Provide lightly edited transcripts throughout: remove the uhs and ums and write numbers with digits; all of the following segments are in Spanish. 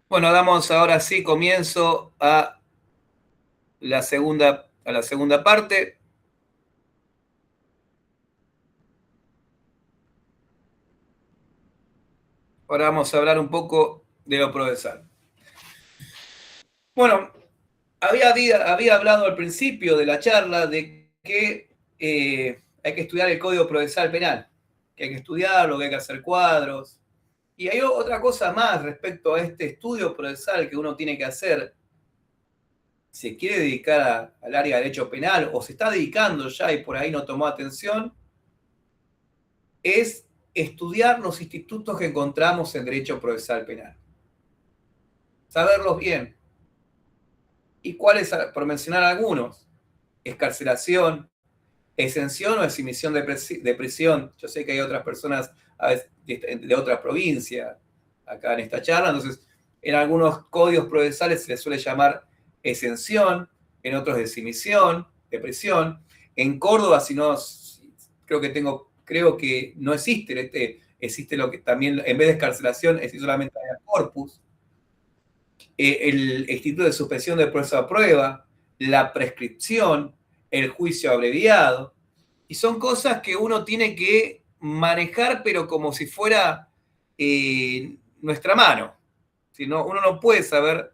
Bueno, damos ahora sí comienzo a la segunda parte. Ahora vamos a hablar un poco de lo procesal. Bueno, había hablado al principio de la charla de que hay que estudiar el Código Procesal Penal, que hay que estudiarlo, que hay que hacer cuadros. Y hay otra cosa más respecto a este estudio procesal que uno tiene que hacer. Se quiere dedicar al área de derecho penal o se está dedicando ya y por ahí no tomó atención, es estudiar los institutos que encontramos en derecho procesal penal. Saberlos bien. ¿Y cuáles? Por mencionar algunos. Excarcelación, exención o exhibición de prisión. Yo sé que hay otras personas a veces, de otra provincia acá en esta charla, entonces en algunos códigos procesales se les suele llamar exención, en otros de exhibición de prisión. En Córdoba, si no, creo que no existe, existe lo que también, en vez de excarcelación, existe solamente el corpus, el instituto de suspensión del proceso a prueba, la prescripción, el juicio abreviado, y son cosas que uno tiene que manejar, pero como si fuera nuestra mano. Si no, uno no puede saber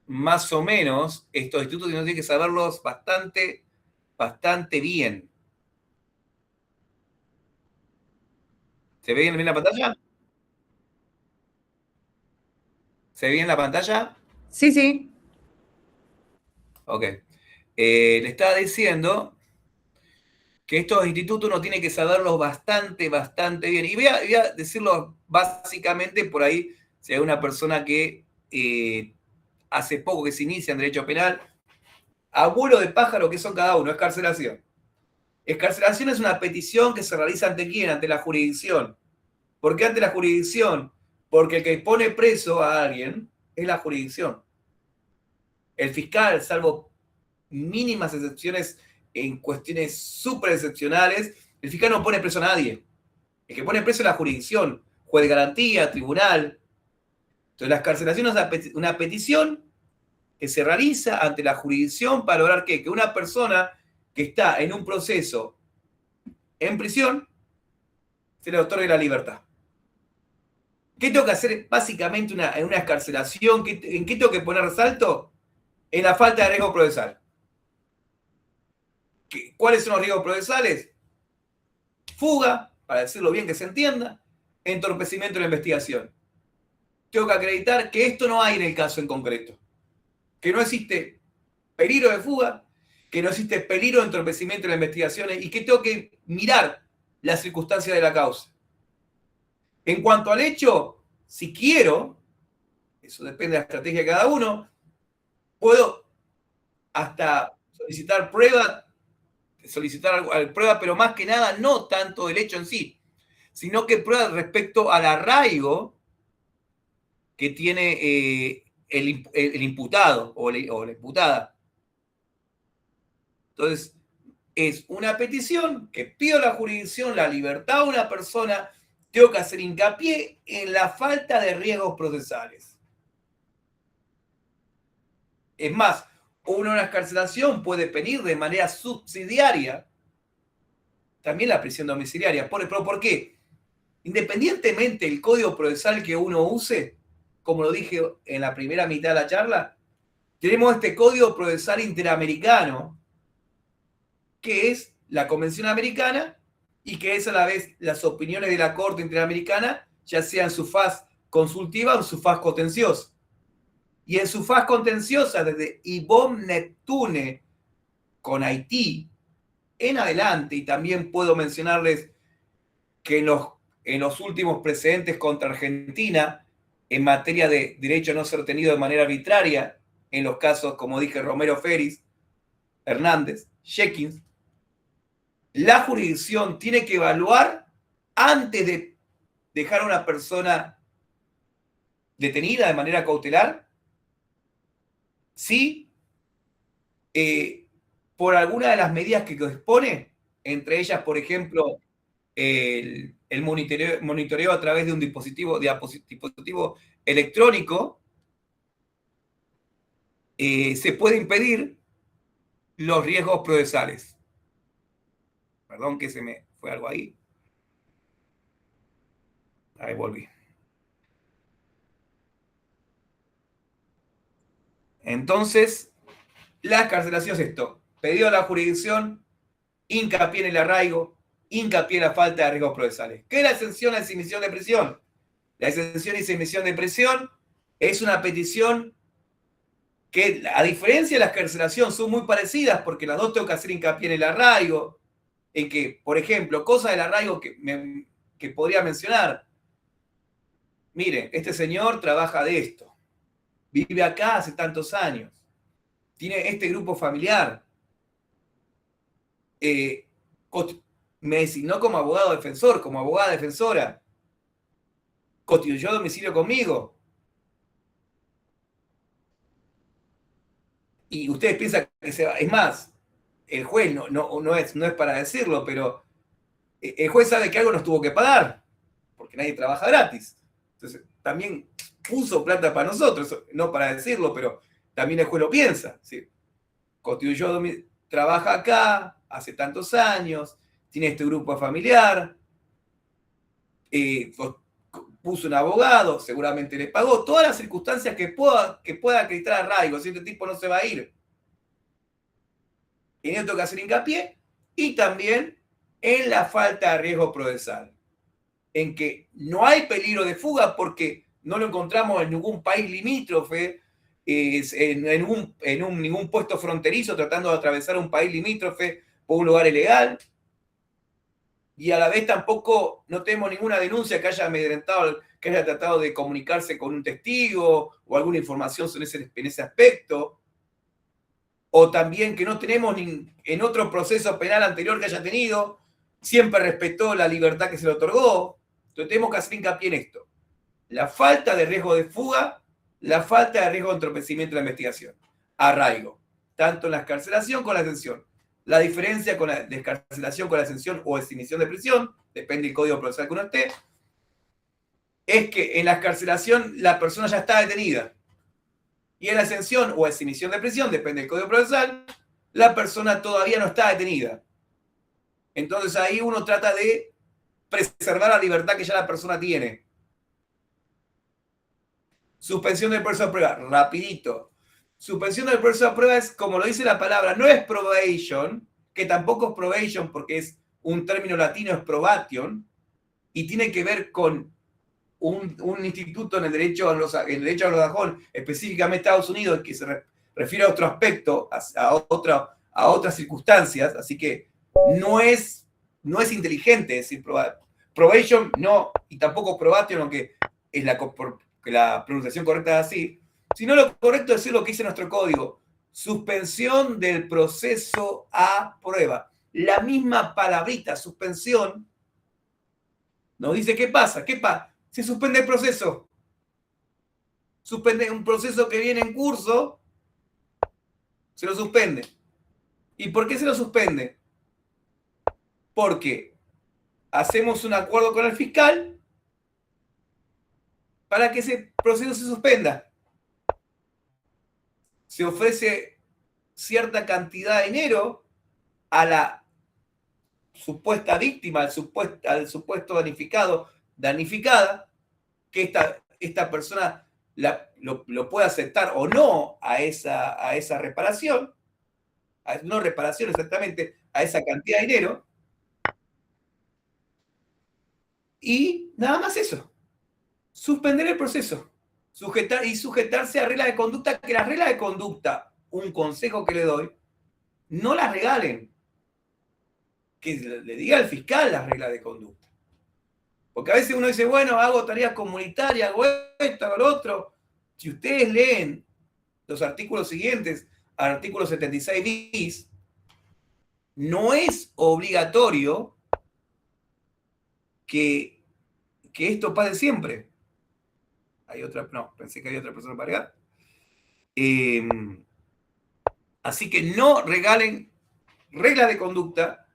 más o menos estos institutos, sino tiene que saberlos bastante, bastante bien. ¿Se ve bien la pantalla? ¿Se ve bien la pantalla? Sí, sí. Ok. Le estaba diciendo que estos institutos uno tiene que saberlos bastante, bastante bien. Y voy a decirlo básicamente por ahí, si hay una persona que hace poco que se inicia en derecho penal, abuelo de pájaro, ¿qué son cada uno? Escarcelación. Escarcelación es una petición que se realiza ante quién, ante la jurisdicción. ¿Por qué ante la jurisdicción? Porque el que pone preso a alguien es la jurisdicción. El fiscal, salvo mínimas excepciones en cuestiones súper excepcionales, el fiscal no pone preso a nadie. El que pone preso es la jurisdicción, juez de garantía, tribunal. Entonces, la escarcelación es una petición que se realiza ante la jurisdicción para lograr ¿qué? Que una persona que está en un proceso en prisión se le otorgue la libertad. ¿Qué tengo que hacer básicamente en una escarcelación? ¿En qué tengo que poner resalto? En la falta de riesgo procesal. ¿Cuáles son los riesgos procesales? Fuga, para decirlo bien que se entienda, entorpecimiento de la investigación. Tengo que acreditar que esto no hay en el caso en concreto, que no existe peligro de fuga, que no existe peligro de entorpecimiento de las investigaciones y que tengo que mirar las circunstancias de la causa. En cuanto al hecho, si quiero, eso depende de la estrategia de cada uno, puedo hasta solicitar prueba, pero más que nada no tanto del hecho en sí, sino que prueba respecto al arraigo que tiene el imputado o la imputada. Entonces, es una petición que pido a la jurisdicción la libertad de una persona, tengo que hacer hincapié en la falta de riesgos procesales. Es más, una escarcelación puede pedir de manera subsidiaria también la prisión domiciliaria. ¿Pero por qué? Independientemente del código procesal que uno use, como lo dije en la primera mitad de la charla, tenemos este código procesal interamericano, que es la Convención Americana y que es a la vez las opiniones de la Corte Interamericana, ya sea en su faz consultiva o en su faz contenciosa. Y en su faz contenciosa, desde Ibom Neptune con Haití en adelante, y también puedo mencionarles que en los últimos precedentes contra Argentina, en materia de derecho a no ser tenido de manera arbitraria, en los casos, como dije, Romero Feris, Hernández, Jenkins, la jurisdicción tiene que evaluar antes de dejar a una persona detenida de manera cautelar si por alguna de las medidas que dispone, entre ellas, por ejemplo, el monitoreo a través de un dispositivo electrónico, se puede impedir los riesgos procesales. Perdón que se me fue algo ahí. Ahí volví. Entonces, la excarcelación es esto. Pedido a la jurisdicción, hincapié en el arraigo, hincapié en la falta de riesgos procesales. ¿Qué es la exención a la exhibición de prisión? La exención y exhibición de prisión es una petición que, a diferencia de la excarcelación, son muy parecidas porque las dos tengo que hacer hincapié en el arraigo, en que, por ejemplo, cosas del arraigo que podría mencionar. Mire, este señor trabaja de esto, vive acá hace tantos años, tiene este grupo familiar, me designó como abogado defensor, como abogada defensora, constituyó domicilio conmigo. Y ustedes piensan que se va. Es más, el juez no es para decirlo, pero el juez sabe que algo nos tuvo que pagar, porque nadie trabaja gratis. Entonces, también puso plata para nosotros, no para decirlo, pero también el juez lo piensa. ¿Sí? Constituyó, trabaja acá, hace tantos años, tiene este grupo familiar, puso un abogado, seguramente le pagó, todas las circunstancias que pueda acreditar arraigo, si este tipo no se va a ir. En esto tengo que hacer hincapié, y también en la falta de riesgo procesal, en que no hay peligro de fuga porque no lo encontramos en ningún país limítrofe, en ningún puesto fronterizo tratando de atravesar un país limítrofe por un lugar ilegal, y a la vez tampoco no tenemos ninguna denuncia que haya amedrentado, que haya tratado de comunicarse con un testigo o alguna información en ese aspecto, o también que no tenemos en otro proceso penal anterior que haya tenido, siempre respetó la libertad que se le otorgó. Entonces tenemos que hacer hincapié en esto. La falta de riesgo de fuga, la falta de riesgo de entorpecimiento de la investigación. Arraigo, tanto en la excarcelación como en la detención. La diferencia con la descarcelación con la exención o exhibición de prisión, depende del código procesal que uno esté, es que en la excarcelación la persona ya está detenida. Y en la exención o exhibición de prisión, depende del código procesal, la persona todavía no está detenida. Entonces ahí uno trata de preservar la libertad que ya la persona tiene. Suspensión del proceso de prueba, rapidito. Suspensión del proceso de prueba es, como lo dice la palabra, no es probation, que tampoco es probation porque es un término latino, es probation, y tiene que ver con un instituto en el derecho anglosajón, específicamente Estados Unidos, que se refiere a otro aspecto, a otras circunstancias, así que no es inteligente decir probation, no, y tampoco probation, aunque es la pronunciación correcta es así, sino lo correcto es decir lo que dice nuestro código: suspensión del proceso a prueba. La misma palabrita, suspensión, nos dice qué pasa. Se suspende el proceso. Suspende un proceso que viene en curso, se lo suspende. ¿Y por qué se lo suspende? Porque hacemos un acuerdo con el fiscal para que ese proceso se suspenda. Se ofrece cierta cantidad de dinero a la supuesta víctima, al supuesto damnificada, que esta persona lo puede aceptar o no a esa reparación, no reparación exactamente, a esa cantidad de dinero, y nada más eso. Suspender el proceso, sujetarse a reglas de conducta, que las reglas de conducta, un consejo que le doy, no las regalen, que le diga al fiscal las reglas de conducta. Porque a veces uno dice, bueno, hago tareas comunitarias, hago esto, hago lo otro. Si ustedes leen los artículos siguientes al artículo 76 bis, no es obligatorio que esto pase siempre. Hay otra, no, pensé que había otra persona para agregar. Así que no regalen reglas de conducta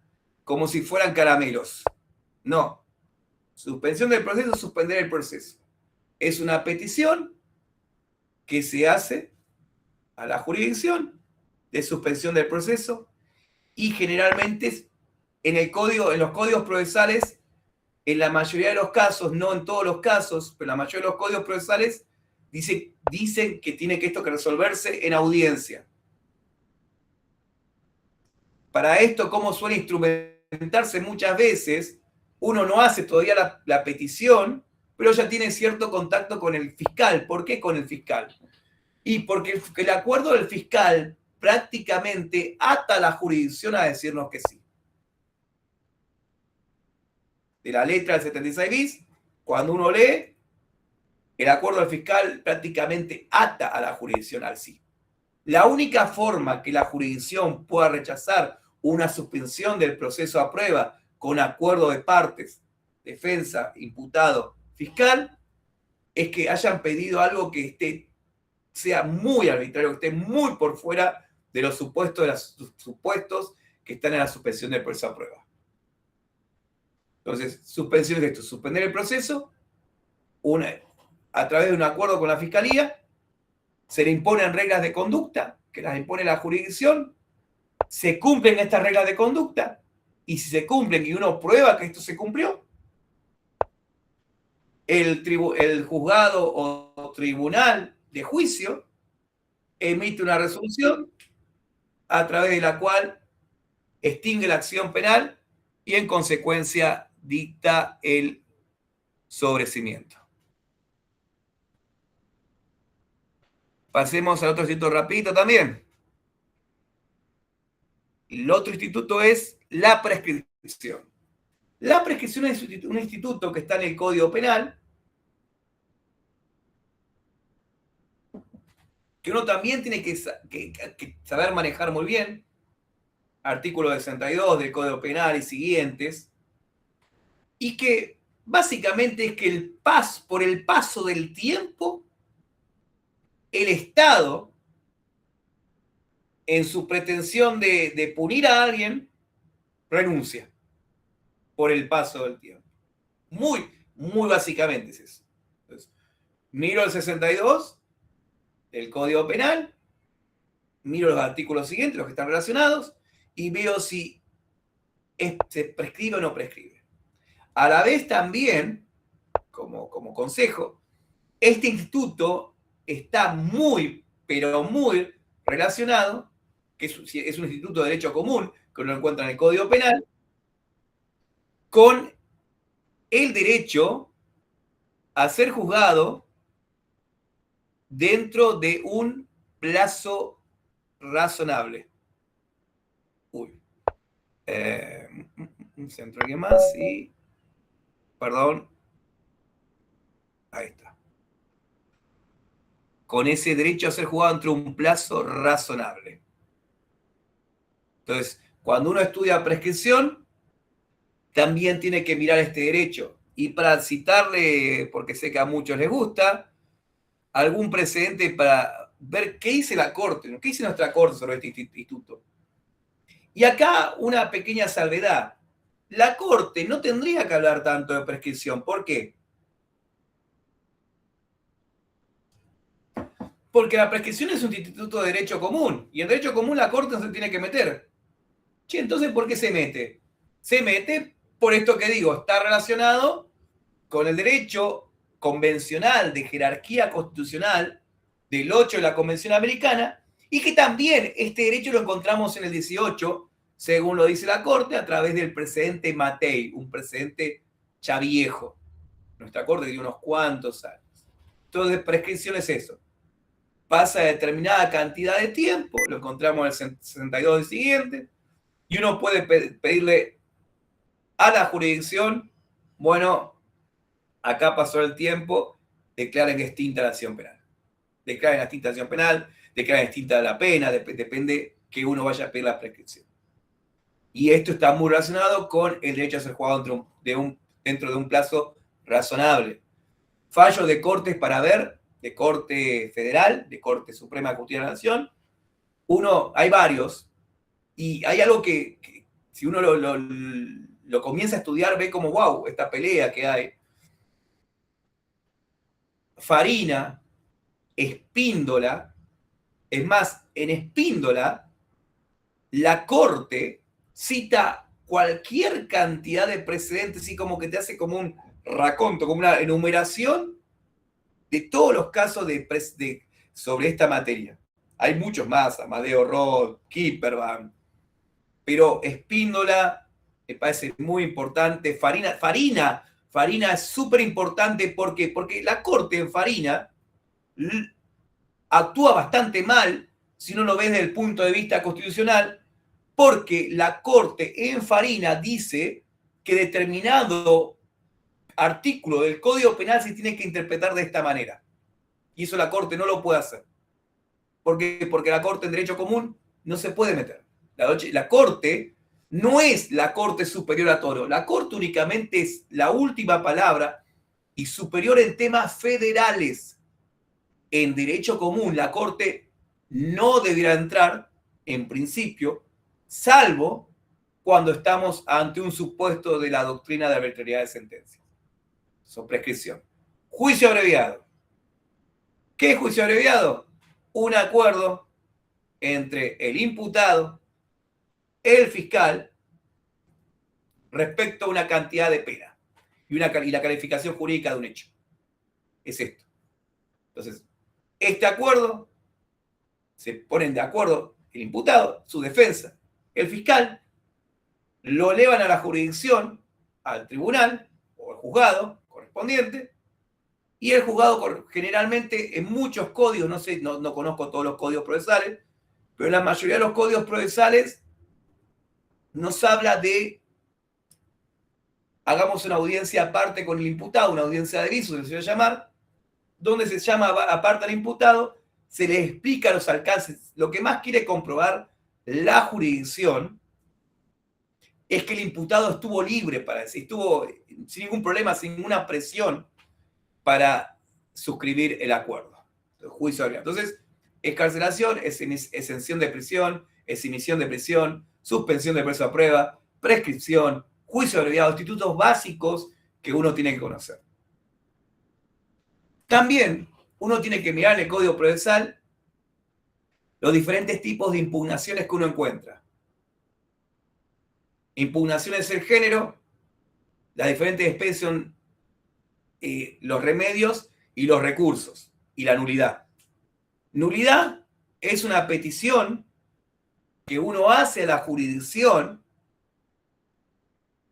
como si fueran caramelos. No. Suspensión del proceso, suspender el proceso. Es una petición que se hace a la jurisdicción de suspensión del proceso y generalmente en los códigos procesales, en la mayoría de los casos, no en todos los casos, pero en la mayoría de los códigos procesales dicen que tiene que esto que resolverse en audiencia. Para esto, ¿cómo suele instrumentarse muchas veces? Uno no hace todavía la petición, pero ya tiene cierto contacto con el fiscal. ¿Por qué con el fiscal? Y porque el acuerdo del fiscal prácticamente ata a la jurisdicción a decirnos que sí. De la letra del 76 bis, cuando uno lee, el acuerdo del fiscal prácticamente ata a la jurisdicción al sí. La única forma que la jurisdicción pueda rechazar una suspensión del proceso a prueba con acuerdo de partes, defensa, imputado, fiscal, es que hayan pedido algo que sea muy arbitrario, que esté muy por fuera de los supuestos que están en la suspensión del proceso a prueba. Entonces, suspensión de esto, suspender el proceso, a través de un acuerdo con la fiscalía, se le imponen reglas de conducta, que las impone la jurisdicción, se cumplen estas reglas de conducta, y si se cumplen y uno prueba que esto se cumplió, el juzgado o tribunal de juicio emite una resolución a través de la cual extingue la acción penal y en consecuencia dicta el sobreseimiento. Pasemos al otro instituto rapidito también. El otro instituto es la prescripción. La prescripción es un instituto que está en el Código Penal, que uno también tiene que saber manejar muy bien. Artículo 62 del Código Penal y siguientes, y que básicamente es que por el paso del tiempo, el Estado, en su pretensión de punir a alguien, renuncia por el paso del tiempo. Muy, muy básicamente es eso. Entonces, miro el 62 del Código Penal, miro los artículos siguientes, los que están relacionados, y veo si se prescribe o no prescribe. A la vez también, como consejo, este instituto está muy, pero muy relacionado, que es un instituto de derecho común, que uno encuentra en el Código Penal, con el derecho a ser juzgado dentro de un plazo razonable. Uy. Un centro aquí más y... Perdón. Ahí está. Con ese derecho a ser juzgado entre un plazo razonable. Entonces, cuando uno estudia prescripción, también tiene que mirar este derecho. Y para citarle, porque sé que a muchos les gusta, algún precedente para ver qué dice la Corte, qué dice nuestra Corte sobre este instituto. Y acá una pequeña salvedad. La Corte no tendría que hablar tanto de prescripción. ¿Por qué? Porque la prescripción es un instituto de derecho común. Y en derecho común la Corte no se tiene que meter. Che, entonces, ¿por qué se mete? Se mete por esto que digo, está relacionado con el derecho convencional de jerarquía constitucional del 8 de la Convención Americana, y que también este derecho lo encontramos en el 18, según lo dice la Corte, a través del precedente Matei, un precedente ya viejo. Nuestra Corte tiene unos cuantos años. Entonces, prescripción es eso. Pasa determinada cantidad de tiempo, lo encontramos en el 62 del siguiente, y uno puede pedirle a la jurisdicción, bueno, acá pasó el tiempo, declaren extinta la acción penal. Declaren extinta la acción penal, declaren extinta la pena, depende que uno vaya a pedir la prescripción. Y esto está muy relacionado con el derecho a ser juzgado dentro de un plazo razonable. Fallos de cortes para ver, de Corte Federal, de Corte Suprema de Justicia de la Nación. Hay varios, y hay algo que si uno lo comienza a estudiar, ve como, wow, esta pelea que hay. Farina, Espíndola, Es más, en Espíndola, la Corte cita cualquier cantidad de precedentes y como que te hace como un raconto, como una enumeración de todos los casos sobre esta materia. Hay muchos más, Amadeo Roth, Kipperman, pero Espíndola me parece muy importante. Farina es súper importante porque la Corte en Farina actúa bastante mal, si no lo ves desde el punto de vista constitucional, porque la Corte en Farina dice que determinado artículo del Código Penal se tiene que interpretar de esta manera. Y eso la Corte no lo puede hacer. ¿Por qué? Porque la Corte en Derecho Común no se puede meter. La Corte no es la Corte superior a todo. La Corte únicamente es la última palabra y superior en temas federales. En Derecho Común, la Corte no debiera entrar, en principio, salvo cuando estamos ante un supuesto de la doctrina de arbitrariedad de sentencia. Eso, prescripción. Juicio abreviado. ¿Qué es juicio abreviado? Un acuerdo entre el imputado, el fiscal, respecto a una cantidad de pena y la calificación jurídica de un hecho. Es esto. Entonces, este acuerdo, se ponen de acuerdo el imputado, su defensa, el fiscal, lo elevan a la jurisdicción, al tribunal o al juzgado correspondiente, y el juzgado generalmente en muchos códigos, no conozco todos los códigos procesales, pero en la mayoría de los códigos procesales nos habla de hagamos una audiencia aparte con el imputado, una audiencia de viso, se va a llamar, donde se llama aparte al imputado, se le explica los alcances. Lo que más quiere comprobar la jurisdicción es que el imputado estuvo libre, estuvo sin ningún problema, sin ninguna presión para suscribir el acuerdo. Juicio abreviado. Entonces, excarcelación, exención de prisión, exhibición de prisión, suspensión de preso a prueba, prescripción, juicio abreviado, institutos básicos que uno tiene que conocer. También uno tiene que mirar en el Código Procesal los diferentes tipos de impugnaciones que uno encuentra. Impugnaciones del género, las diferentes especies son los remedios y los recursos, y la nulidad. Nulidad es una petición que uno hace a la jurisdicción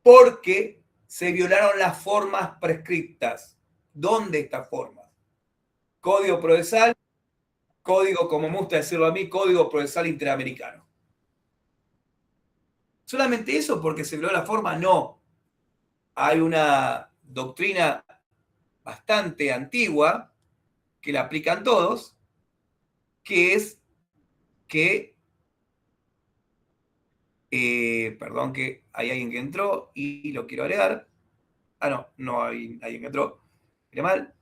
porque se violaron las formas prescriptas. ¿Dónde estas formas? Código Procesal, código, como me gusta decirlo a mí, Código Procesal Interamericano. ¿Solamente eso porque se violó la forma? No. Hay una doctrina bastante antigua que la aplican todos, que es que, perdón que hay alguien que entró y lo quiero agregar. No hay alguien que entró. Mira mal.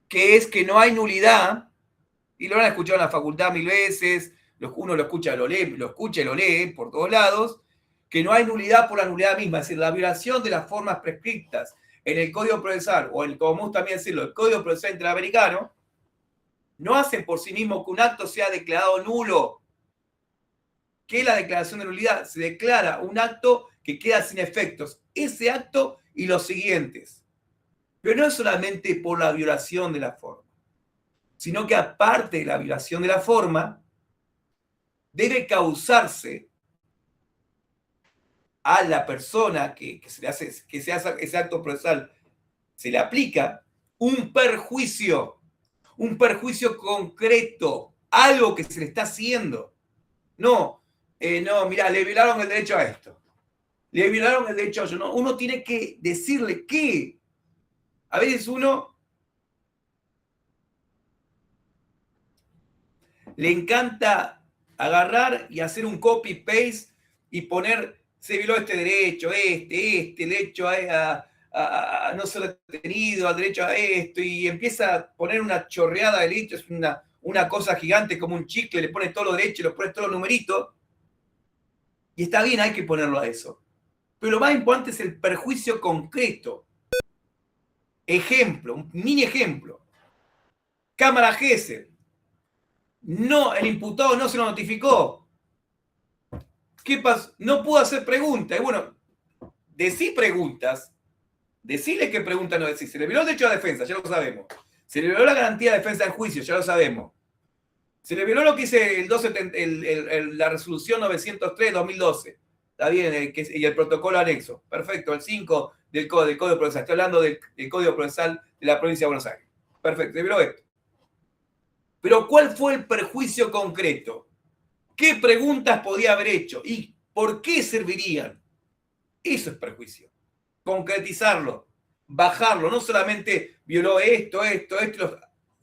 Que es que no hay nulidad, y lo han escuchado en la facultad 1000 veces, uno lo escucha, lo escucha y lo lee por todos lados, que no hay nulidad por la nulidad misma, es decir, la violación de las formas prescriptas en el Código Procesal, o como también decirlo, el Código Procesal Interamericano, no hacen por sí mismo que un acto sea declarado nulo. ¿Qué es la declaración de nulidad? Se declara un acto que queda sin efectos. Ese acto y los siguientes. Pero no es solamente por la violación de la forma, sino que aparte de la violación de la forma, debe causarse a la persona que se hace ese acto procesal, se le aplica un perjuicio concreto, algo que se le está haciendo. No, mirá, le violaron el derecho a esto, le violaron el derecho a ello. No, uno tiene que decirle qué. A veces uno le encanta agarrar y hacer un copy-paste y poner, se violó este derecho, derecho a no ser detenido, al derecho a esto, y empieza a poner una chorreada de derechos, una cosa gigante como un chicle, le pone todos los derechos, le pone todos los numeritos, y está bien, hay que ponerlo a eso. Pero lo más importante es el perjuicio concreto. Ejemplo, un mini ejemplo. Cámara Gesell. No, el imputado no se lo notificó. ¿Qué pasó? No pudo hacer preguntas. Y bueno, decí preguntas. Decirle qué pregunta no decir. Se le violó el derecho a defensa, ya lo sabemos. Se le violó la garantía de defensa del juicio, ya lo sabemos. Se le violó lo que dice la resolución 903-2012. Está bien, y el protocolo anexo. Perfecto, el 5 del Código Procesal. Estoy hablando del Código Procesal de la provincia de Buenos Aires. Perfecto, se violó esto. Pero ¿cuál fue el perjuicio concreto? ¿Qué preguntas podía haber hecho? ¿Y por qué servirían? Eso es perjuicio. Concretizarlo, bajarlo. No solamente violó esto,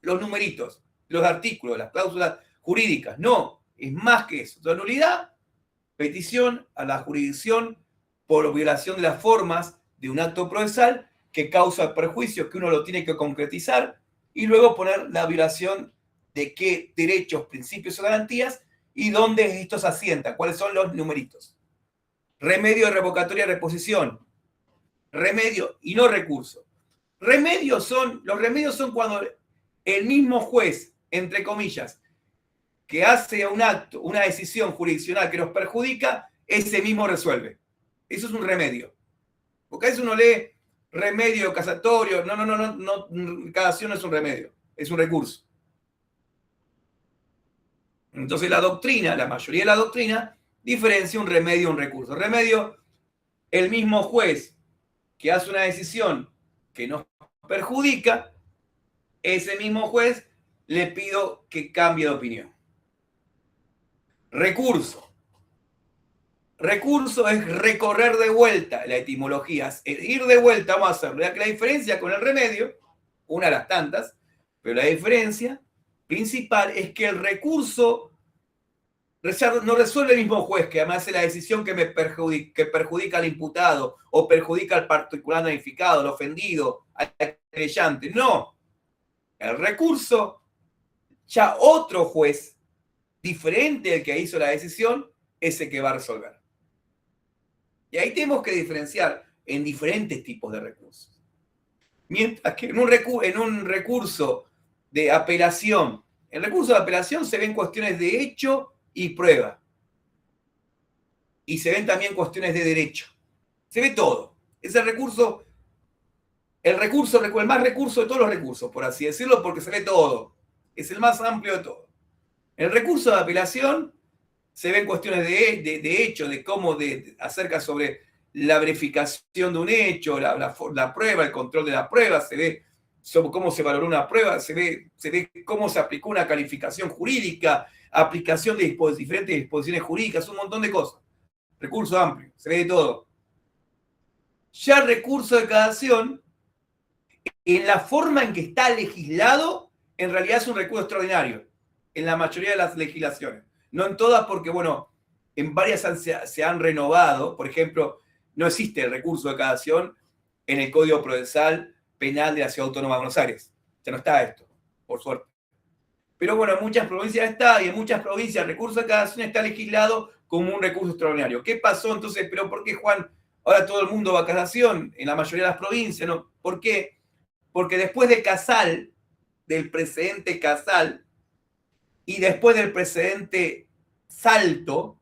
los numeritos, los artículos, las cláusulas jurídicas. No, es más que eso. La nulidad, petición a la jurisdicción por violación de las formas de un acto procesal que causa perjuicios que uno lo tiene que concretizar y luego poner la violación de qué derechos, principios o garantías y dónde estos asientan, cuáles son los numeritos. Remedio de revocatoria de reposición. Remedio y no recurso. Los remedios son cuando el mismo juez, entre comillas, que hace un acto, una decisión jurisdiccional que nos perjudica, ese mismo resuelve. Eso es un remedio. Porque a veces uno lee remedio casatorio. No, casación no es un remedio, es un recurso. Entonces la doctrina, la mayoría de la doctrina, diferencia un remedio y un recurso. Remedio, el mismo juez que hace una decisión que nos perjudica, ese mismo juez le pido que cambie de opinión. Recurso. Recurso es recorrer de vuelta, la etimología es ir de vuelta, vamos a hacerlo. La diferencia con el remedio, una de las tantas, pero la diferencia principal es que el recurso no resuelve el mismo juez, que además es la decisión que perjudica al imputado o perjudica al particular damnificado, al ofendido, al querellante. No. El recurso, ya otro juez, diferente del que hizo la decisión, es el que va a resolver. Y ahí tenemos que diferenciar en diferentes tipos de recursos. Mientras que en un recurso de apelación, en el recurso de apelación se ven cuestiones de hecho y prueba. Y se ven también cuestiones de derecho. Se ve todo. Es el más recurso de todos los recursos, por así decirlo, porque se ve todo. Es el más amplio de todo. En el recurso de apelación se ven cuestiones de hecho, de cómo acerca sobre la verificación de un hecho, la prueba, el control de la prueba, se ve sobre cómo se valoró una prueba, se ve cómo se aplicó una calificación jurídica, aplicación de diferentes disposiciones jurídicas, un montón de cosas. Recurso amplio, se ve de todo. Ya el recurso de cassación, en la forma en que está legislado, en realidad es un recurso extraordinario, en la mayoría de las legislaciones. No en todas, porque, bueno, en varias se han renovado. Por ejemplo, no existe el recurso de cassación en el Código Procesal Penal de la Ciudad Autónoma de Buenos Aires. Ya no está esto, por suerte. Pero bueno, en muchas provincias está, y en muchas provincias el recurso de cassación está legislado como un recurso extraordinario. ¿Qué pasó entonces? ¿Pero por qué, Juan, ahora todo el mundo va a casación? En la mayoría de las provincias, ¿no? ¿Por qué? Porque después de Casal, del precedente Casal, y después del precedente Salto,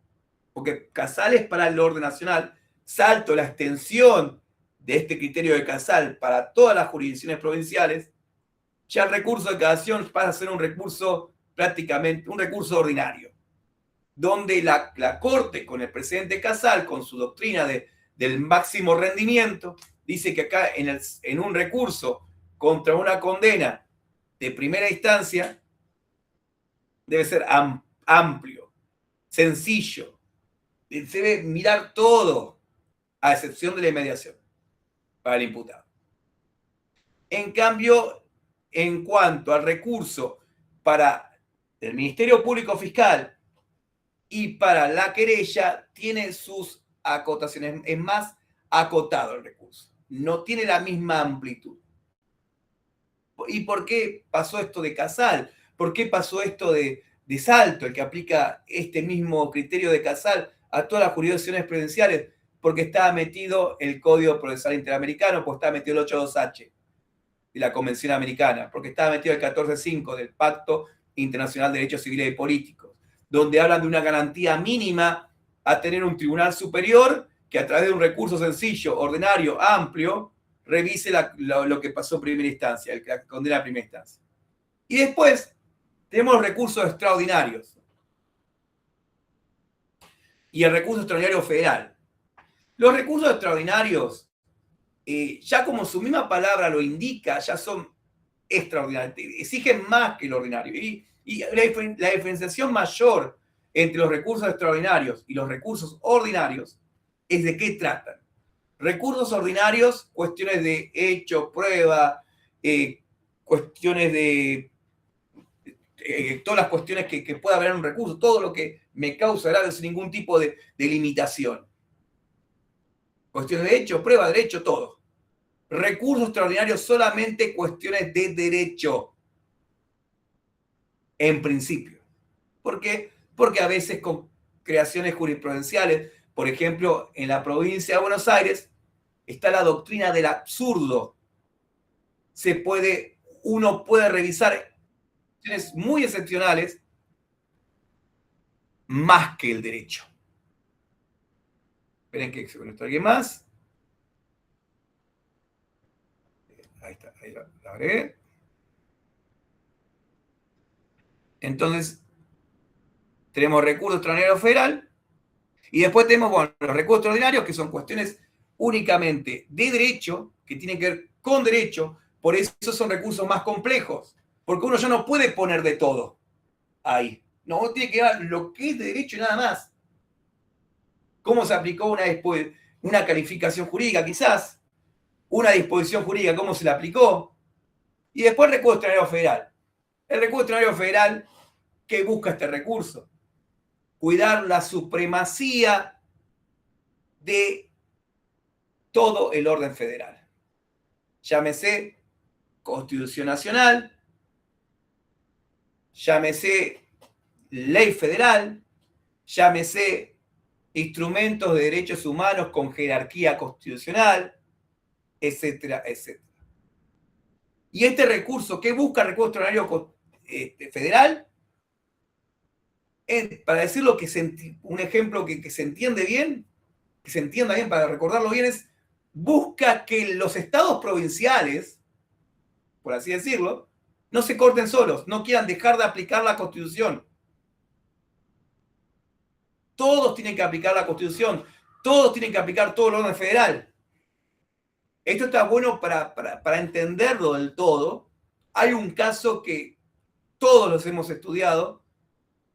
porque Casal es para el orden nacional, Salto, la extensión de este criterio de Casal para todas las jurisdicciones provinciales, ya el recurso de cassación pasa a ser un recurso prácticamente, un recurso ordinario, donde la Corte, con el precedente Casal, con su doctrina del máximo rendimiento, dice que acá en un recurso contra una condena de primera instancia debe ser amplio, sencillo, se debe mirar todo, a excepción de la inmediación para el imputado. En cambio, en cuanto al recurso para el Ministerio Público Fiscal y para la querella, tiene sus acotaciones. Es más acotado el recurso. No tiene la misma amplitud. ¿Y por qué pasó esto de Casal? ¿Por qué pasó esto de Salto, el que aplica este mismo criterio de Casal a todas las jurisdicciones provinciales? Porque estaba metido el Código Procesal Interamericano, pues estaba metido el 82H de la Convención Americana, porque estaba metido el 14.5 del Pacto Internacional de Derechos Civiles y Políticos, donde hablan de una garantía mínima a tener un tribunal superior que a través de un recurso sencillo, ordinario, amplio, revise lo que pasó en primera instancia, la condena a primera instancia. Y después tenemos los recursos extraordinarios y el recurso extraordinario federal. Los recursos extraordinarios, ya como su misma palabra lo indica, ya son extraordinarios, exigen más que lo ordinario. Y la diferenciación mayor entre los recursos extraordinarios y los recursos ordinarios es de qué tratan. Recursos ordinarios, cuestiones de hecho, prueba, cuestiones de todas las cuestiones que pueda haber en un recurso, todo lo que me causa grave sin ningún tipo de limitación. Cuestiones de hecho, prueba, derecho, todo. Recursos extraordinarios, solamente cuestiones de derecho, en principio. ¿Por qué? Porque a veces con creaciones jurisprudenciales, por ejemplo, en la provincia de Buenos Aires, está la doctrina del absurdo. Uno puede revisar cuestiones muy excepcionales más que el derecho. Esperen que se conectó alguien más. Ahí está, ahí la agregué. Entonces, tenemos recurso extraordinario federal y después tenemos, bueno, los recursos extraordinarios, que son cuestiones únicamente de derecho, que tienen que ver con derecho, por eso son recursos más complejos, porque uno ya no puede poner de todo ahí. No, uno tiene que ver lo que es de derecho y nada más. ¿Cómo se aplicó una calificación jurídica quizás? Una disposición jurídica, ¿cómo se la aplicó? Y después el recurso extraordinario federal. El recurso extraordinario federal, ¿qué busca este recurso? Cuidar la supremacía de todo el orden federal. Llámese Constitución Nacional, llámese ley federal, llámese instrumentos de derechos humanos con jerarquía constitucional, etcétera, etcétera. Y este recurso, ¿qué busca el recurso extraordinario federal? Para decirlo, un ejemplo que se entiende bien, que se entienda bien, para recordarlo bien, es busca que los estados provinciales, por así decirlo, no se corten solos, no quieran dejar de aplicar la Constitución. Todos tienen que aplicar la Constitución, todos tienen que aplicar todo el orden federal. Esto está bueno para entenderlo del todo. Hay un caso que todos los hemos estudiado,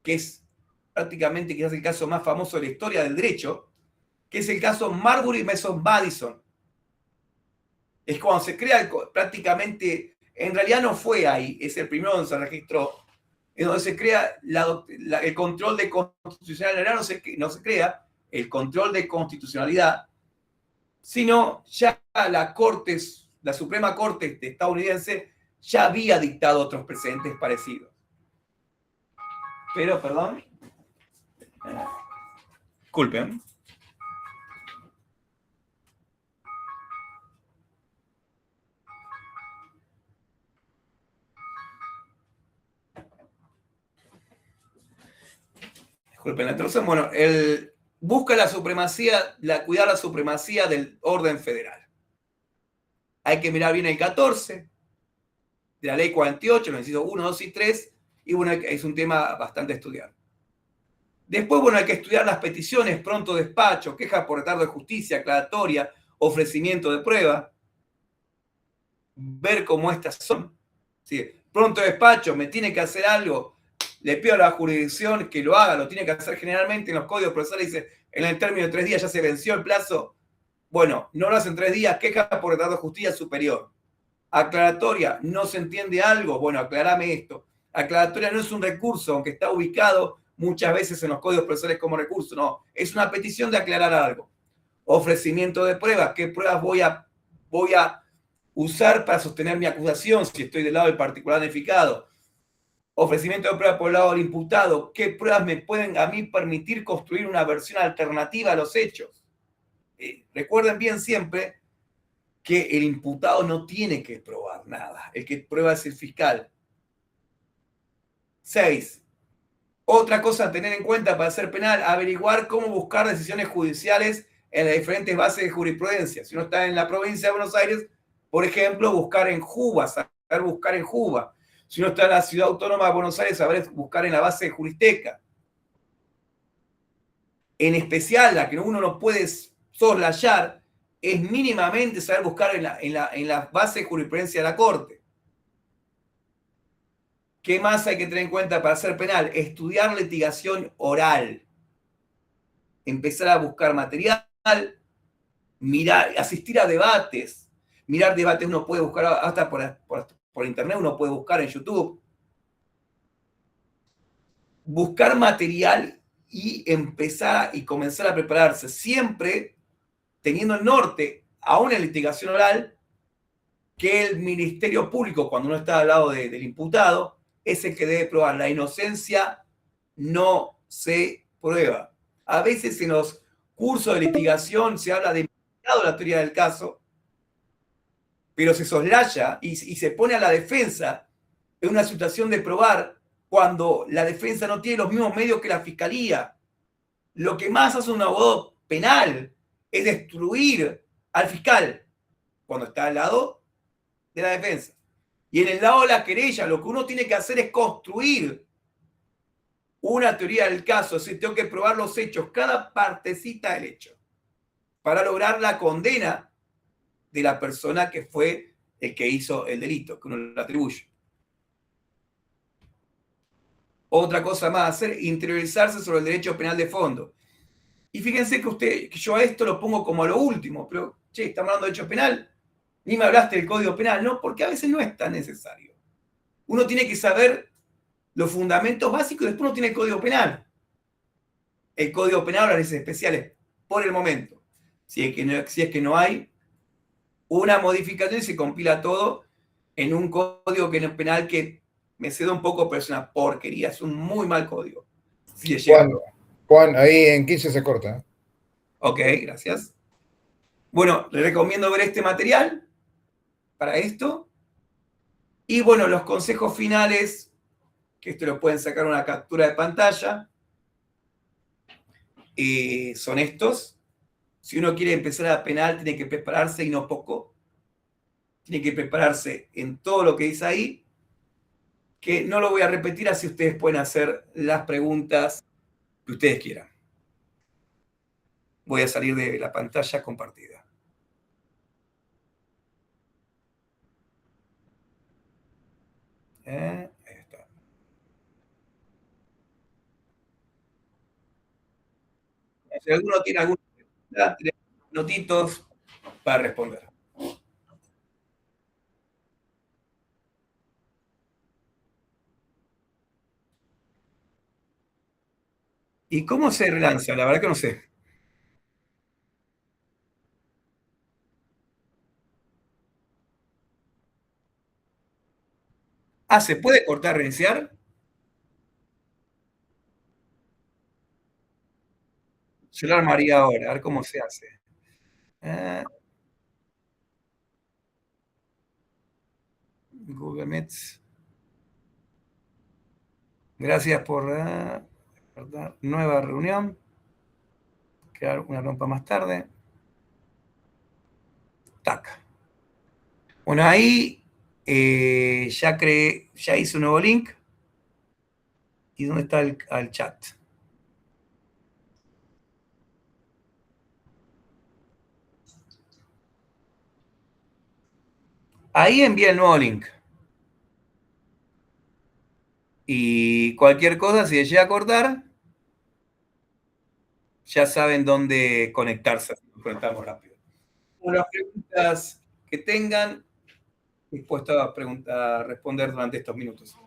que es prácticamente quizás el caso más famoso de la historia del derecho, que es el caso Marbury Mason Madison. Es cuando se crea prácticamente, en realidad no fue ahí, es el primero donde se registró, en donde se crea el control de constitucionalidad, no se crea el control de constitucionalidad, sino ya la Suprema Corte estadounidense ya había dictado otros precedentes parecidos. Pero, perdón, disculpen. Disculpen la introducción. Bueno, busca la supremacía, cuidar la supremacía del orden federal. Hay que mirar bien el 14 de la ley 48, los incisos 1, 2 y 3, y bueno, es un tema bastante estudiado. Después, bueno, hay que estudiar las peticiones, pronto despacho, queja por retardo de justicia, aclaratoria, ofrecimiento de prueba, ver cómo estas son. ¿Sí? Pronto despacho, me tiene que hacer algo, le pido a la jurisdicción que lo haga, lo tiene que hacer generalmente en los códigos procesales, dice, en el término de 3 días ya se venció el plazo. Bueno, no lo hacen 3 días, queja por retardo de justicia superior. Aclaratoria, no se entiende algo, bueno, aclarame esto. Aclaratoria no es un recurso, aunque está ubicado muchas veces en los códigos procesales como recurso, no, es una petición de aclarar algo. Ofrecimiento de pruebas, ¿qué pruebas voy a usar para sostener mi acusación si estoy del lado del particular danificado? Ofrecimiento de pruebas por el lado del imputado, ¿qué pruebas me pueden a mí permitir construir una versión alternativa a los hechos? Recuerden bien siempre que el imputado no tiene que probar nada, el que prueba es el fiscal. 6. Otra cosa a tener en cuenta para ser penal, averiguar cómo buscar decisiones judiciales en las diferentes bases de jurisprudencia. Si uno está en la provincia de Buenos Aires, por ejemplo, buscar en JUBA, saber buscar en JUBA. Si uno está en la ciudad autónoma de Buenos Aires, saber buscar en la base de Juristeca. En especial, la que uno no puede soslayar es mínimamente saber buscar en la base de jurisprudencia de la Corte. ¿Qué más hay que tener en cuenta para ser penal? Estudiar litigación oral. Empezar a buscar material, mirar, asistir a debates. Mirar debates uno puede buscar hasta por internet, uno puede buscar en YouTube. Buscar material y empezar y comenzar a prepararse, siempre teniendo el norte, aún en litigación oral, que el Ministerio Público, cuando uno está al lado del imputado, es el que debe probar. La inocencia no se prueba. A veces en los cursos de litigación se habla de la teoría del caso, pero se soslaya y se pone a la defensa en una situación de probar cuando la defensa no tiene los mismos medios que la fiscalía. Lo que más hace un abogado penal es destruir al fiscal cuando está al lado de la defensa. Y en el lado de la querella, lo que uno tiene que hacer es construir una teoría del caso, es decir, tengo que probar los hechos, cada partecita del hecho, para lograr la condena de la persona que fue el que hizo el delito, que uno le atribuye. Otra cosa más, hacer interiorizarse sobre el derecho penal de fondo. Y fíjense que yo a esto lo pongo como a lo último, pero, che, estamos hablando de derecho penal, ni me hablaste del Código Penal, no, porque a veces no es tan necesario. Uno tiene que saber los fundamentos básicos y después uno tiene el Código Penal. El Código Penal, las leyes especiales, por el momento. Si es que no hay una modificación y se compila todo en un código penal que me cede un poco, pero es una porquería, es un muy mal código. Si Juan, ahí en 15 se corta. Ok, gracias. Bueno, le recomiendo ver este material para esto. Y bueno, los consejos finales, que esto lo pueden sacar una captura de pantalla, son estos. Si uno quiere empezar a penal, tiene que prepararse y no poco. Tiene que prepararse en todo lo que dice ahí, que no lo voy a repetir, así ustedes pueden hacer las preguntas que ustedes quieran. Voy a salir de la pantalla compartida. Ahí está. Si alguno tiene alguna pregunta, notitos para responder. ¿Y cómo se relanza? La verdad que no sé. Ah, ¿se puede cortar, reiniciar? Yo lo armaría ahora, a ver cómo se hace. Google Meets. Gracias por nueva reunión. Crear una rompa más tarde. Tac. Bueno, ahí ya hice un nuevo link. ¿Y dónde está el chat? Ahí envié el nuevo link. Y cualquier cosa, si les llega a cortar, ya saben dónde conectarse. Nos conectamos rápido. Las preguntas que tengan, dispuesto a responder durante estos minutos.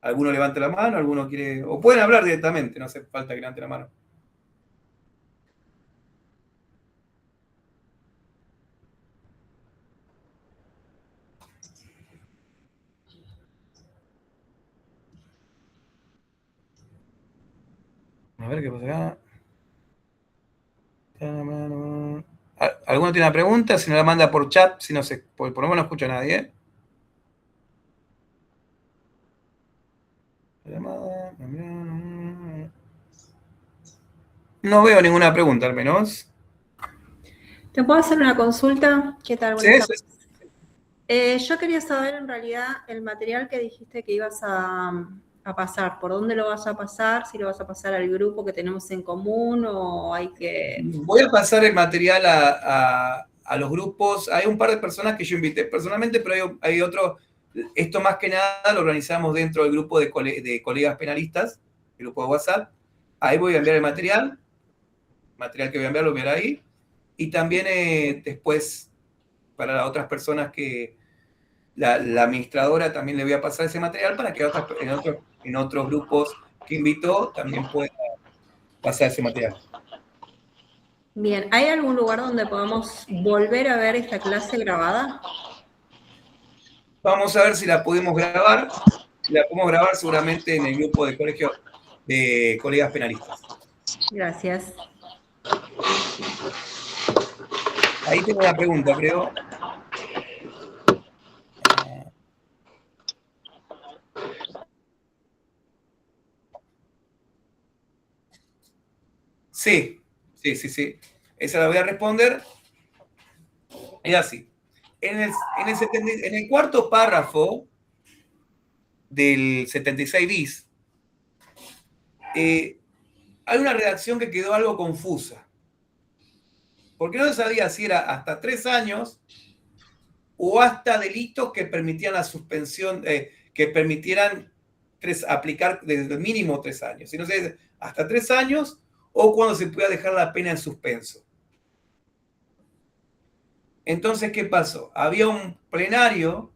Alguno levante la mano, alguno quiere. O pueden hablar directamente, no hace falta que levante la mano. A ver qué pasa acá. ¿Alguno tiene una pregunta? Si no la manda por chat, si no se, por lo menos no escucho a nadie. No veo ninguna pregunta, al menos. ¿Te puedo hacer una consulta? ¿Qué tal? Sí, Buenas sí. tardes. Yo quería saber en realidad el material que dijiste que ibas a pasar. ¿Por dónde lo vas a pasar? ¿Si lo vas a pasar al grupo que tenemos en común o hay que...? Voy a pasar el material a los grupos. Hay un par de personas que yo invité personalmente, pero hay otro. Esto más que nada lo organizamos dentro del grupo de colegas penalistas, el grupo de WhatsApp. Ahí voy a enviar el material que voy a enviar lo voy a enviar ahí. Y también después, para las otras personas que la administradora también le voy a pasar ese material para que en otros grupos que invitó también pueda pasar ese material. Bien, ¿hay algún lugar donde podamos volver a ver esta clase grabada? Vamos a ver si la pudimos grabar. Si la podemos grabar seguramente en el grupo de colegio de colegas penalistas. Gracias. Ahí tengo una pregunta, creo. Sí. Esa la voy a responder. Es así. En el cuarto párrafo del 76 bis, hay una redacción que quedó algo confusa. Porque no se sabía si era hasta 3 años o hasta delitos que permitían la suspensión, que permitieran aplicar desde el mínimo 3 años. Si no sé, hasta 3 años o cuando se pueda dejar la pena en suspenso. Entonces, ¿qué pasó? Había un plenario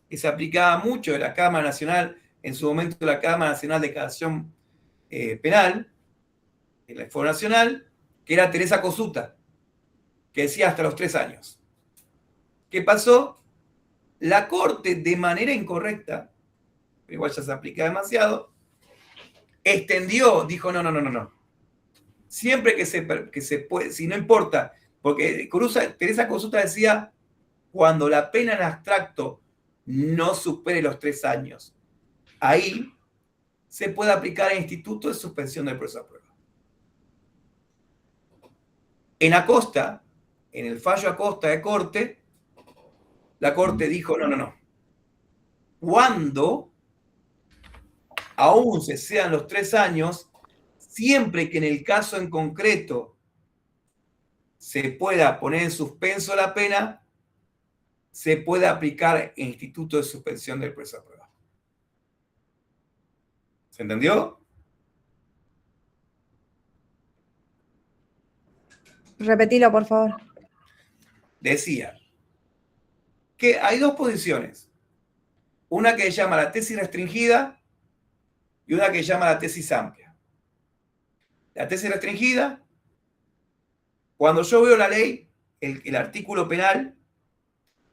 que se aplicaba mucho de la Cámara Nacional, en su momento la Cámara Nacional de Casación Penal, en el Foro Nacional, que era Teresa Cosuta, que decía hasta los 3 años. ¿Qué pasó? La Corte, de manera incorrecta, igual ya se aplica demasiado, extendió, dijo no. Siempre que se puede, si no importa, porque Teresa Cosuta decía, cuando la pena en abstracto no supere los 3 años, ahí se puede aplicar el instituto de suspensión del proceso a prueba. En Acosta, en el fallo Acosta de Corte, la Corte dijo no. Cuando aún se sean los 3 años, siempre que en el caso en concreto se pueda poner en suspenso la pena, se puede aplicar el instituto de suspensión del proceso a prueba. ¿Se entendió? Repetilo, por favor. Decía que hay 2 posiciones. Una que se llama la tesis restringida y una que se llama la tesis amplia. La tesis restringida, cuando yo veo la ley, el artículo penal,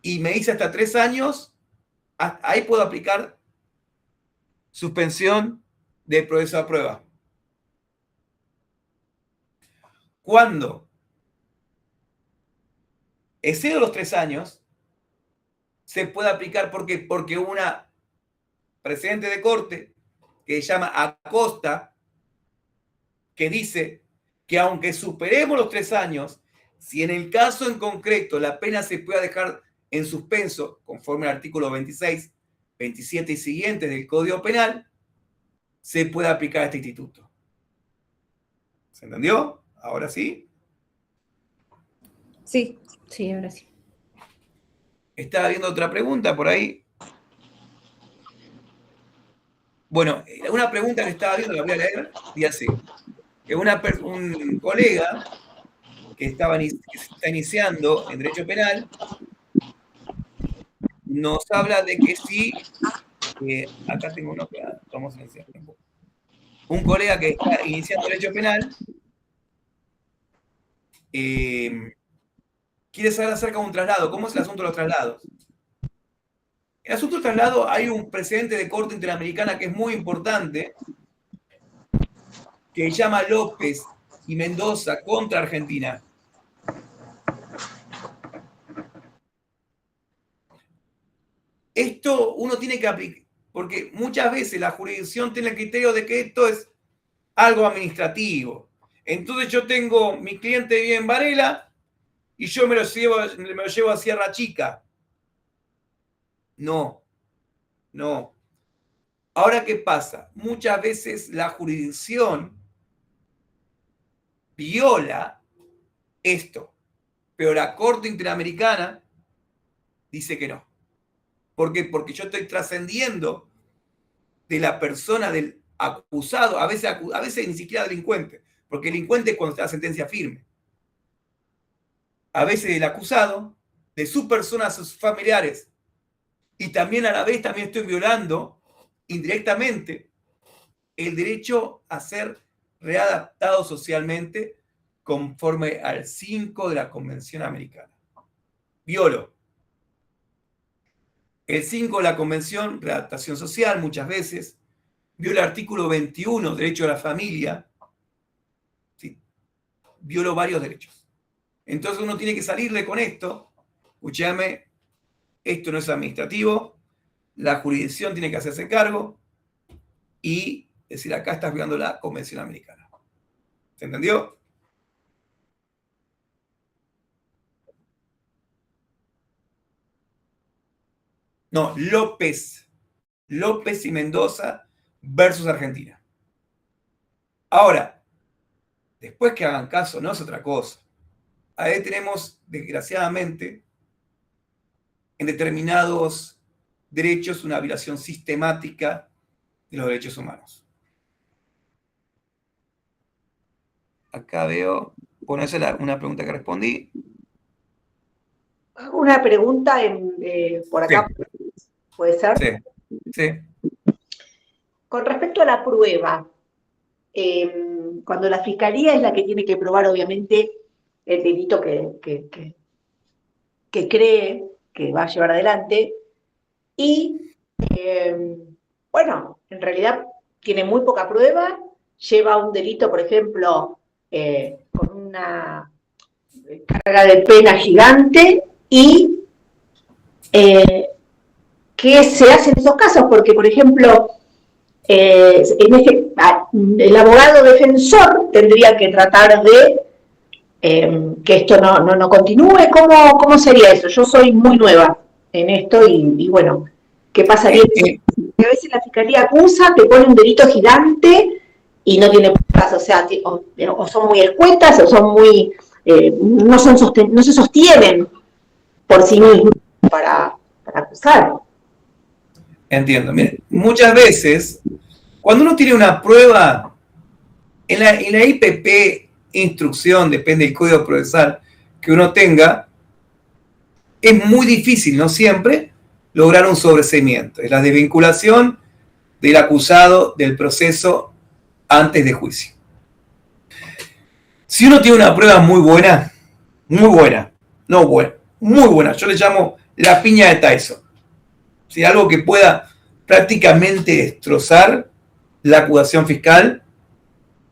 y me dice hasta 3 años, ahí puedo aplicar suspensión del proceso a prueba. Cuando excedo los 3 años, se puede aplicar porque una precedente de corte que se llama Acosta, que dice que aunque superemos los 3 años, si en el caso en concreto la pena se pueda dejar en suspenso, conforme al artículo 26, 27 y siguientes del Código Penal, se puede aplicar este instituto. ¿Se entendió? ¿Ahora sí? Sí. Sí, ahora sí. ¿Estaba viendo otra pregunta por ahí? Bueno, una pregunta que estaba viendo, la voy a leer, y así. Que un colega que está iniciando en Derecho Penal nos habla de que sí, acá tengo uno que vamos a iniciar. Un colega que está iniciando Derecho Penal quiere saber acerca de un traslado. ¿Cómo es el asunto de los traslados? En el asunto del traslado hay un precedente de Corte Interamericana que es muy importante, que se llama López y Mendoza contra Argentina. Esto uno tiene que aplicar. Porque muchas veces la jurisdicción tiene el criterio de que esto es algo administrativo. Entonces yo tengo, mi cliente vive en Varela y yo me lo llevo a Sierra Chica. No. Ahora, ¿qué pasa? Muchas veces la jurisdicción viola esto, pero la Corte Interamericana dice que no. ¿Por qué? Porque yo estoy trascendiendo de la persona del acusado, a veces ni siquiera delincuente, porque el delincuente es cuando está la sentencia firme. A veces del acusado, de su persona, a sus familiares, y también a la vez también estoy violando indirectamente el derecho a ser readaptado socialmente conforme al 5 de la Convención Americana. Violo el 5 de la Convención, readaptación social, muchas veces, viola el artículo 21, derecho a la familia, ¿sí? Violo varios derechos. Entonces uno tiene que salirle con esto, escúchame, esto no es administrativo, la jurisdicción tiene que hacerse cargo y decir, acá estás violando la Convención Americana. ¿Se entendió? No, López y Mendoza versus Argentina. Ahora, después que hagan caso, no es otra cosa. Ahí tenemos, desgraciadamente, en determinados derechos una violación sistemática de los derechos humanos. Acá veo, bueno, esa es una pregunta que respondí. Una pregunta por acá, Sí. ¿puede ser? Sí. Con respecto a la prueba, cuando la fiscalía es la que tiene que probar, obviamente, el delito que cree que va a llevar adelante, y, bueno, en realidad tiene muy poca prueba, lleva un delito, por ejemplo, con una carga de pena gigante, y ¿qué se hace en esos casos? Porque, por ejemplo, el abogado defensor tendría que tratar de que esto no continúe. ¿Cómo sería eso? Yo soy muy nueva en esto y bueno, ¿qué pasaría? Que a veces la fiscalía acusa, te pone un delito gigante y no tiene pruebas, o sea, o son muy escuetas o son muy no se sostienen por sí mismos para acusar. Entiendo. Mire, muchas veces, cuando uno tiene una prueba, en la IPP, instrucción, depende del código procesal que uno tenga, es muy difícil, no siempre, lograr un sobreseimiento. Es la desvinculación del acusado del proceso antes de juicio. Si uno tiene una prueba muy buena, yo le llamo la piña de Tyson. Si algo que pueda prácticamente destrozar la acusación fiscal,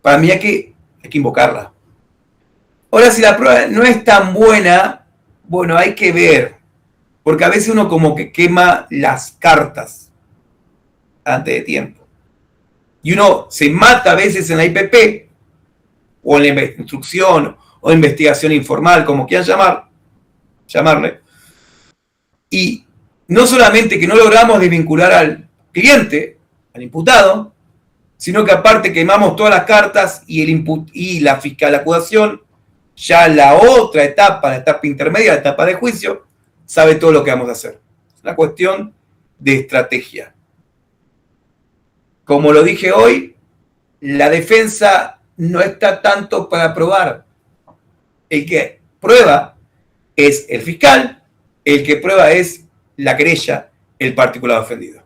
para mí hay que invocarla. Ahora, si la prueba no es tan buena, bueno, hay que ver, porque a veces uno como que quema las cartas antes de tiempo. Y uno se mata a veces en la IPP, o en la instrucción, o investigación informal, como quieran llamarle, y no solamente que no logramos desvincular al cliente, al imputado, sino que aparte quemamos todas las cartas y la fiscal acusación, ya la otra etapa, la etapa intermedia, la etapa de juicio, sabe todo lo que vamos a hacer. Es una cuestión de estrategia. Como lo dije hoy, la defensa no está tanto para probar. El que prueba es el fiscal, el que prueba es la querella, el particular ofendido.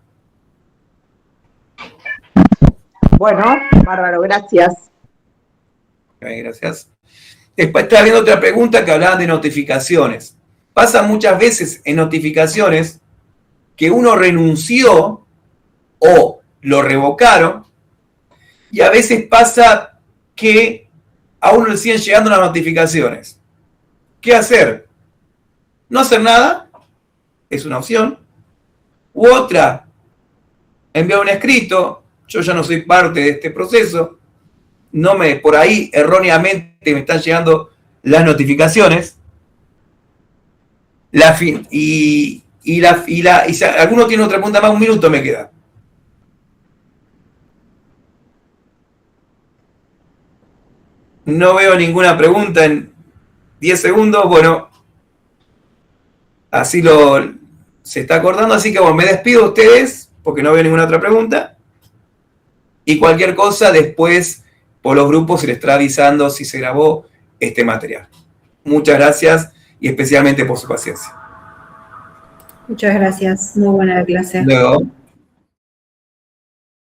Bueno, bárbaro, gracias. Gracias. Después está viendo otra pregunta que hablaban de notificaciones. Pasa muchas veces en notificaciones que uno renunció o lo revocaron, y a veces pasa que a uno le siguen llegando las notificaciones. ¿Qué hacer? No hacer nada, es una opción. U otra, enviar un escrito. Yo ya no soy parte de este proceso. Por ahí erróneamente me están llegando las notificaciones. Y si alguno tiene otra pregunta más, 1 minuto me queda. No veo ninguna pregunta en 10 segundos. Bueno, así se está acordando. Así que bueno, me despido de ustedes porque no veo ninguna otra pregunta. Y cualquier cosa después por los grupos se les estará avisando si se grabó este material. Muchas gracias y especialmente por su paciencia. Muchas gracias. Muy buena la clase. Luego.